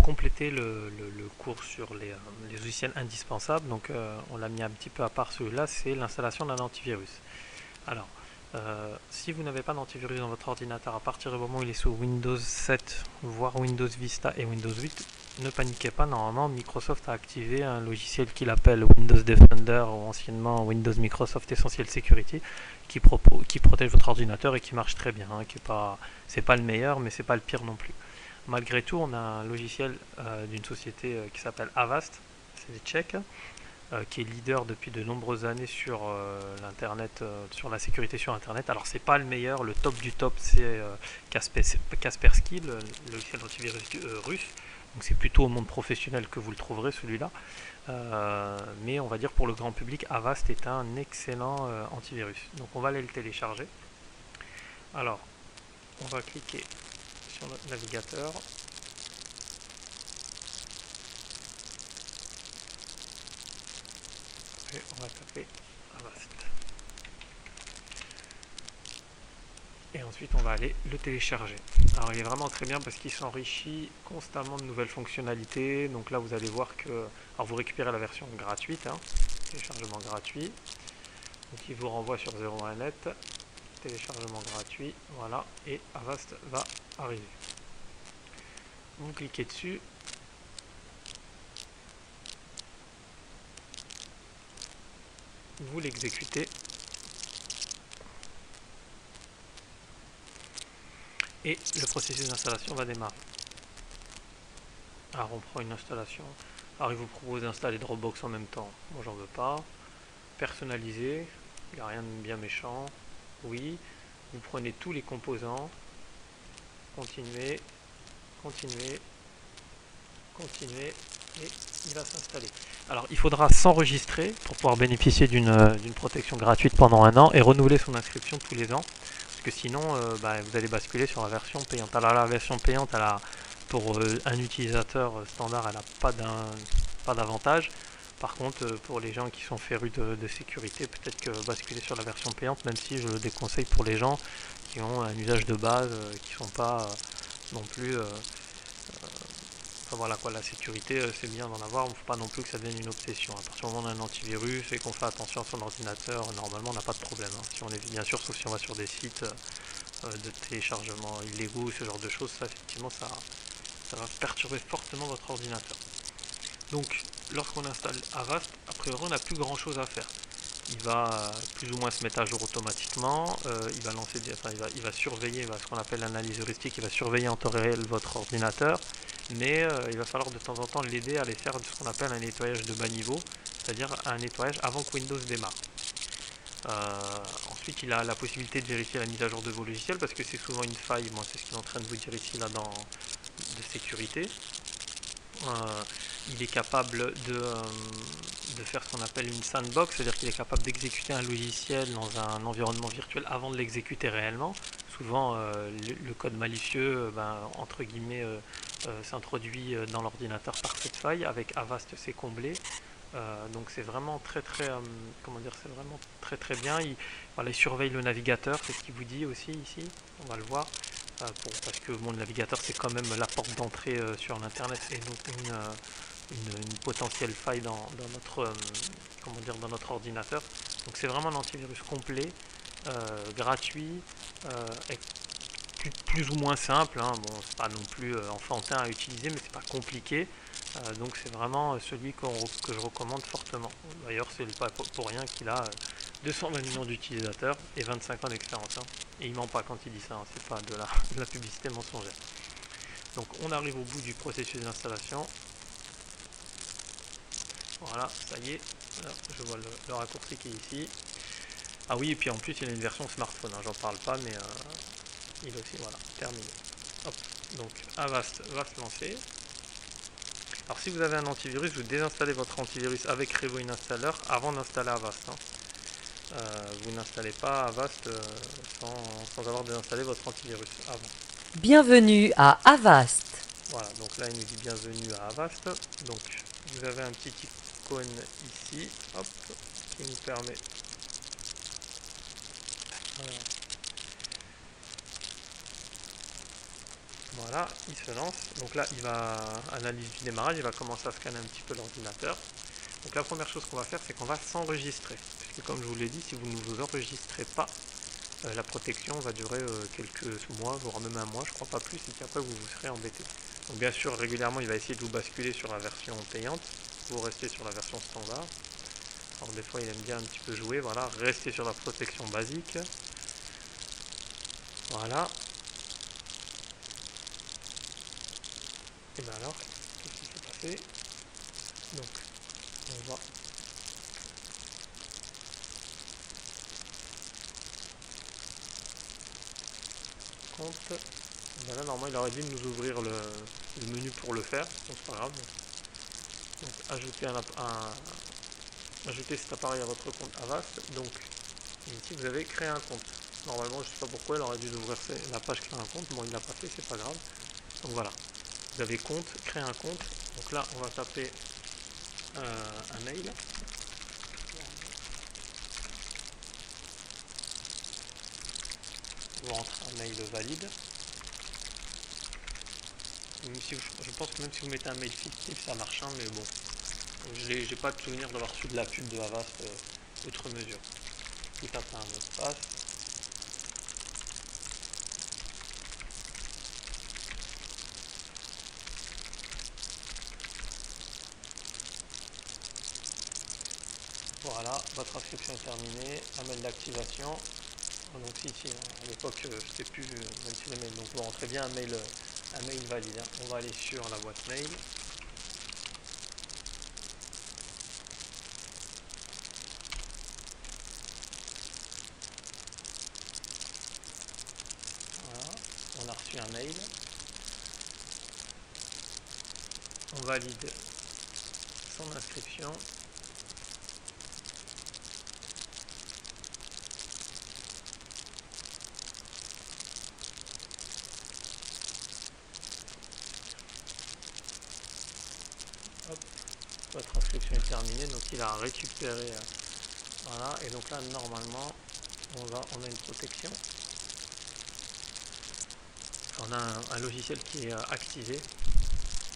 compléter le cours sur les logiciels indispensables. Donc on l'a mis un petit peu à part celui-là, c'est l'installation d'un antivirus. Alors, si vous n'avez pas d'antivirus dans votre ordinateur à partir du moment où il est sous Windows 7, voire Windows Vista et Windows 8, ne paniquez pas, normalement Microsoft a activé un logiciel qu'il appelle Windows Defender ou anciennement Windows Microsoft Essential Security qui protège votre ordinateur et qui marche très bien, hein, c'est pas le meilleur mais c'est pas le pire non plus. Malgré tout, on a un logiciel d'une société qui s'appelle Avast, c'est des Tchèques, qui est leader depuis de nombreuses années sur l'internet, sur la sécurité sur internet. Alors c'est pas le meilleur, le top du top c'est Kaspersky, le logiciel antivirus russe. Donc c'est plutôt au monde professionnel que vous le trouverez celui-là. Mais on va dire pour le grand public, Avast est un excellent antivirus. Donc on va aller le télécharger. Alors on va cliquer sur notre navigateur. Et on va taper Avast. Et ensuite on va aller le télécharger. Alors il est vraiment très bien parce qu'il s'enrichit constamment de nouvelles fonctionnalités. Donc là vous allez voir que, alors vous récupérez la version gratuite, hein, téléchargement gratuit. Donc il vous renvoie sur 01net, téléchargement gratuit, voilà, et Avast va arriver. Vous cliquez dessus. Vous l'exécutez. Et le processus d'installation va démarrer. Alors on prend une installation. Alors il vous propose d'installer Dropbox en même temps. Moi j'en veux pas. Personnaliser. Il n'y a rien de bien méchant. Oui. Vous prenez tous les composants. Continuez. Continuez. Continuez. Et il va s'installer. Alors il faudra s'enregistrer pour pouvoir bénéficier d'une protection gratuite pendant 1 an et renouveler son inscription tous les ans. Parce que sinon vous allez basculer sur la version payante. Alors la version payante, pour un utilisateur standard, elle n'a pas d'avantage. Par contre, pour les gens qui sont férus de sécurité, peut-être que basculer sur la version payante, même si je le déconseille pour les gens qui ont un usage de base, qui ne sont pas non plus... Enfin voilà quoi, la sécurité c'est bien d'en avoir, il ne faut pas non plus que ça devienne une obsession. À partir du moment où on a un antivirus et qu'on fait attention à son ordinateur, normalement on n'a pas de problème. Hein. Si on est, bien sûr, sauf si on va sur des sites de téléchargement illégaux, ce genre de choses, ça effectivement ça va perturber fortement votre ordinateur. Donc lorsqu'on installe Avast, a priori on n'a plus grand chose à faire. Il va plus ou moins se mettre à jour automatiquement, il va lancer il va surveiller ce qu'on appelle l'analyse heuristique, il va surveiller en temps réel votre ordinateur, mais il va falloir de temps en temps l'aider à aller faire ce qu'on appelle un nettoyage de bas niveau, c'est-à-dire un nettoyage avant que Windows démarre. Ensuite, il a la possibilité de vérifier la mise à jour de vos logiciels parce que c'est souvent une faille. Moi, c'est ce qu'il est en train de vous dire ici là de sécurité. Il est capable de faire ce qu'on appelle une sandbox, c'est-à-dire qu'il est capable d'exécuter un logiciel dans un environnement virtuel avant de l'exécuter réellement. Souvent, le code malicieux, entre guillemets, s'introduit dans l'ordinateur par cette faille. Avec Avast, c'est comblé. Donc c'est vraiment comment dire, c'est vraiment très bien. Il surveille le navigateur, c'est ce qu'il vous dit aussi ici, on va le voir, parce que le navigateur c'est quand même la porte d'entrée sur l'internet et donc une potentielle faille dans notre dans notre ordinateur. Donc c'est vraiment un antivirus complet, gratuit, plus ou moins simple, hein. Bon, c'est pas non plus enfantin à utiliser, mais c'est pas compliqué. Donc c'est vraiment celui que je recommande fortement. D'ailleurs, c'est pas pour rien qu'il a 220 millions d'utilisateurs et 25 ans d'expérience. Hein. Et il ment pas quand il dit ça, hein. C'est pas de la publicité mensongère. Donc on arrive au bout du processus d'installation. Voilà, ça y est. Là, je vois le raccourci qui est ici. Ah oui, et puis en plus il a une version smartphone, hein. J'en parle pas, mais il aussi, voilà, terminé. Hop, donc Avast va se lancer. Alors si vous avez un antivirus, vous désinstallez votre antivirus avec Revo Installer avant d'installer Avast. Hein. Vous n'installez pas Avast sans avoir désinstallé votre antivirus avant. Bienvenue à Avast. Voilà, donc là il nous dit bienvenue à Avast. Donc vous avez un petit icône ici, hop, qui nous permet Voilà, il se lance. Donc là, il va analyse du démarrage, il va commencer à scanner un petit peu l'ordinateur. Donc la première chose qu'on va faire, c'est qu'on va s'enregistrer. Puisque comme je vous l'ai dit, si vous ne vous enregistrez pas, la protection va durer quelques mois, voire même un mois, je crois pas plus, et puis après vous serez embêté. Donc bien sûr, régulièrement, il va essayer de vous basculer sur la version payante. Vous restez sur la version standard. Alors des fois, il aime bien un petit peu jouer. Voilà, restez sur la protection basique. Voilà. Et bien alors, qu'est-ce qui s'est passé? Donc, on va compte. Ben là, normalement, il aurait dû nous ouvrir le menu pour le faire, donc c'est pas grave. Donc, ajouter cet appareil à votre compte Avast. Donc, ici, vous avez créé un compte. Normalement, je ne sais pas pourquoi, il aurait dû ouvrir la page créer un compte. Bon, il l'a pas fait, c'est pas grave. Donc voilà, vous avez compte, créer un compte. Donc là, on va taper un mail. Vous rentrez un mail valide. Même si je pense que même si vous mettez un mail fictif, ça marche, hein, mais bon. J'ai pas de souvenir d'avoir reçu de la pub de Avast outre mesure. Vous tapez un mot de passe. Voilà, votre inscription est terminée. Un mail d'activation. Donc si, à l'époque, je ne sais plus, même si les mails. Donc vous rentrez bien un mail valide. Hein. On va aller sur la boîte mail. Voilà, on a reçu un mail. On valide son inscription. Hop, votre inscription est terminée, donc il a récupéré. Voilà, et donc là normalement on a une protection. On a un logiciel qui est activé.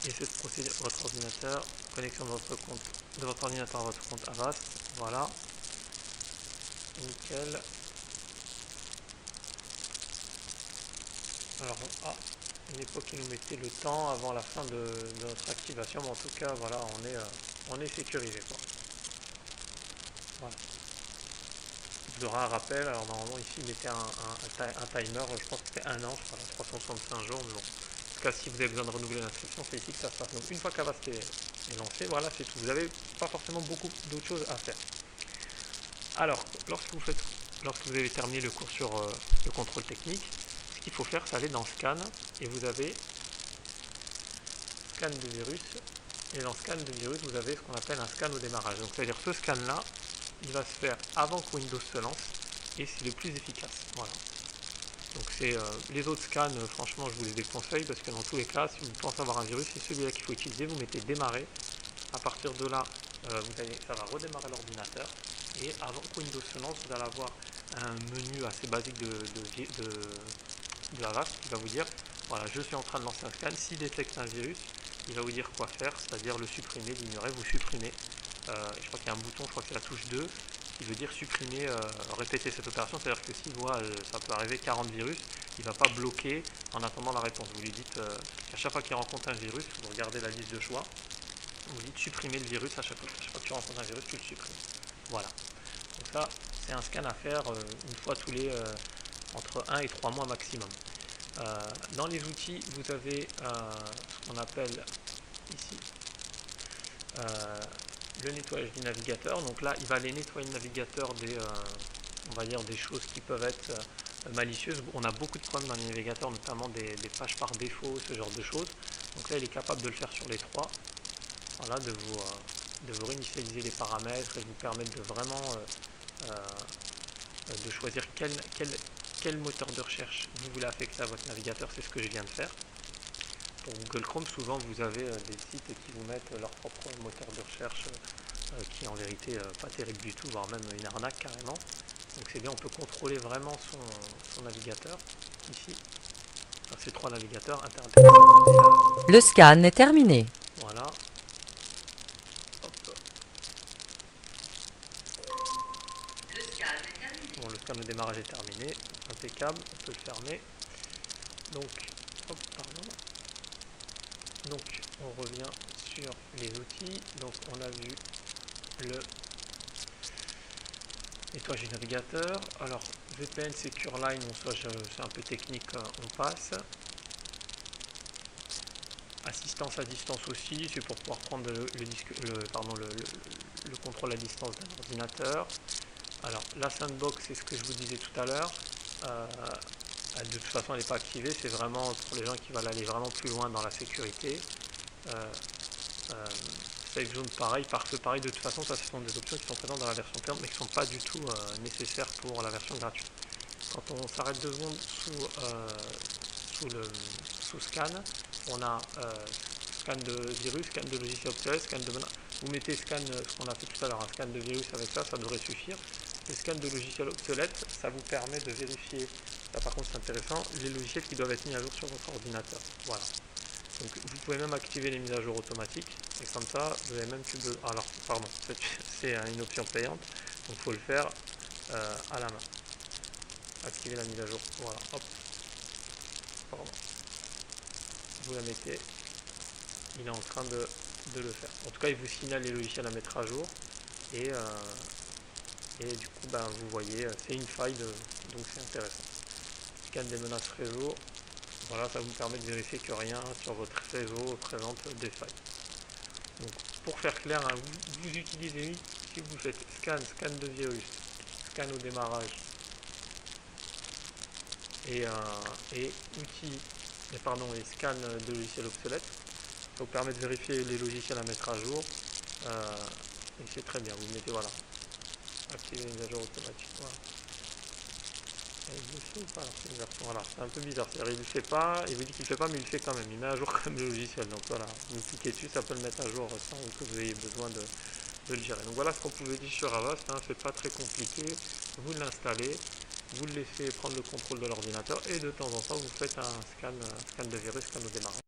Et cette procédure, votre ordinateur, connexion de votre ordinateur à votre compte Avast. Voilà. Nickel. Alors, une époque, il nous mettait le temps avant la fin de notre activation, mais en tout cas, voilà, on est sécurisé, quoi. Voilà. Vous aurez un rappel, alors normalement ici il mettait un timer, je pense que c'était 1 an, je crois, 365 jours, mais bon. En tout cas, si vous avez besoin de renouveler l'inscription, c'est ici que ça se passe. Donc une fois qu'Avast est lancé, voilà, c'est tout. Vous n'avez pas forcément beaucoup d'autres choses à faire. Alors, lorsque vous avez terminé le cours sur le contrôle technique, ce qu'il faut faire, c'est aller dans Scan, et vous avez Scan de virus, et dans Scan de virus, vous avez ce qu'on appelle un scan au démarrage. Donc, c'est-à-dire ce scan-là, il va se faire avant que Windows se lance, et c'est le plus efficace. Voilà. Donc les autres scans, franchement, je vous les déconseille, parce que dans tous les cas, si vous pensez avoir un virus, c'est celui-là qu'il faut utiliser. Vous mettez démarrer. À partir de là, ça va redémarrer l'ordinateur. Et avant que Windows se lance, vous allez avoir un menu assez basique de Avast qui va vous dire, voilà, je suis en train de lancer un scan. S'il détecte un virus, il va vous dire quoi faire, c'est-à-dire le supprimer, l'ignorer, vous supprimez. Je crois qu'il y a un bouton, je crois que c'est la touche 2, qui veut dire supprimer, répéter cette opération. C'est-à-dire que s'il voit, ça peut arriver 40 virus, il ne va pas bloquer en attendant la réponse. Vous lui dites qu'à chaque fois qu'il rencontre un virus, vous regardez la liste de choix, vous dites supprimer le virus à chaque fois. À chaque fois que tu rencontres un virus, tu le supprimes. Voilà. Donc ça, c'est un scan à faire une fois tous les entre 1 et 3 mois maximum. Dans les outils, vous avez ce qu'on appelle ici le nettoyage du navigateur. Donc là, il va aller nettoyer le navigateur on va dire des choses qui peuvent être malicieuses. On a beaucoup de problèmes dans les navigateurs, notamment des pages par défaut, ce genre de choses. Donc là, il est capable de le faire sur les trois. Voilà, de vous réinitialiser les paramètres et de vous permettre de vraiment de choisir quel moteur de recherche vous voulez affecter à votre navigateur. C'est ce que je viens de faire. Pour Google Chrome, souvent vous avez des sites qui vous mettent leur propre moteur de recherche qui est en vérité pas terrible du tout, voire même une arnaque carrément. Donc c'est bien, on peut contrôler vraiment son navigateur ici. ces 3 navigateurs, Internet Explorer. Le scan est terminé. Voilà. Hop. Bon, le scan de démarrage est terminé. Impeccable, on peut le fermer. Donc, hop, pardon. Donc, on revient sur les outils. Donc, on a vu le nettoyage du navigateur. Alors, VPN Secure Line, bon, ça c'est un peu technique, on passe. Assistance à distance aussi, c'est pour pouvoir prendre le contrôle à distance d'un ordinateur. Alors, la sandbox, c'est ce que je vous disais tout à l'heure. De toute façon, elle n'est pas activée, c'est vraiment pour les gens qui veulent aller vraiment plus loin dans la sécurité. Safe Zone, pareil, pare-feu, pareil. De toute façon, ça, ce sont des options qui sont présentes dans la version payante, mais qui ne sont pas du tout nécessaires pour la version gratuite. Quand on s'arrête 2 secondes sous scan, on a scan de virus, scan de logiciel obsolète, scan de menace. Vous mettez scan, ce qu'on a fait tout à l'heure, un scan de virus avec ça, ça devrait suffire. Le scan de logiciel obsolète, ça vous permet de vérifier, là par contre c'est intéressant, les logiciels qui doivent être mis à jour sur votre ordinateur. Voilà. Donc vous pouvez même activer les mises à jour automatiques, et comme ça, vous avez même plus besoin. Alors, pardon, c'est une option payante, donc il faut le faire à la main. Activer la mise à jour, voilà, hop. Pardon. Vous la mettez, il est en train de le faire. En tout cas, il vous signale les logiciels à mettre à jour, et du coup, vous voyez, c'est une faille, donc c'est intéressant. Scan des menaces réseau, voilà, ça vous permet de vérifier que rien sur votre réseau présente des failles. Donc, pour faire clair, hein, vous utilisez, si vous faites scan de virus, scan au démarrage, et scan de logiciels obsolètes, ça vous permet de vérifier les logiciels à mettre à jour, et c'est très bien, vous mettez, voilà, activer les mises à jour automatiques, voilà. Il le fait ou pas? C'est une version, voilà, c'est un peu bizarre, c'est-à-dire il le fait pas, il vous dit qu'il le fait pas, mais il le fait quand même, il met à jour quand même le logiciel, donc voilà, vous cliquez dessus, ça peut le mettre à jour sans que vous ayez besoin de le gérer. Donc voilà ce qu'on pouvait dire sur Avast, hein, c'est pas très compliqué, vous l'installez, vous le laissez prendre le contrôle de l'ordinateur, et de temps en temps vous faites un scan de virus, scan au démarrage.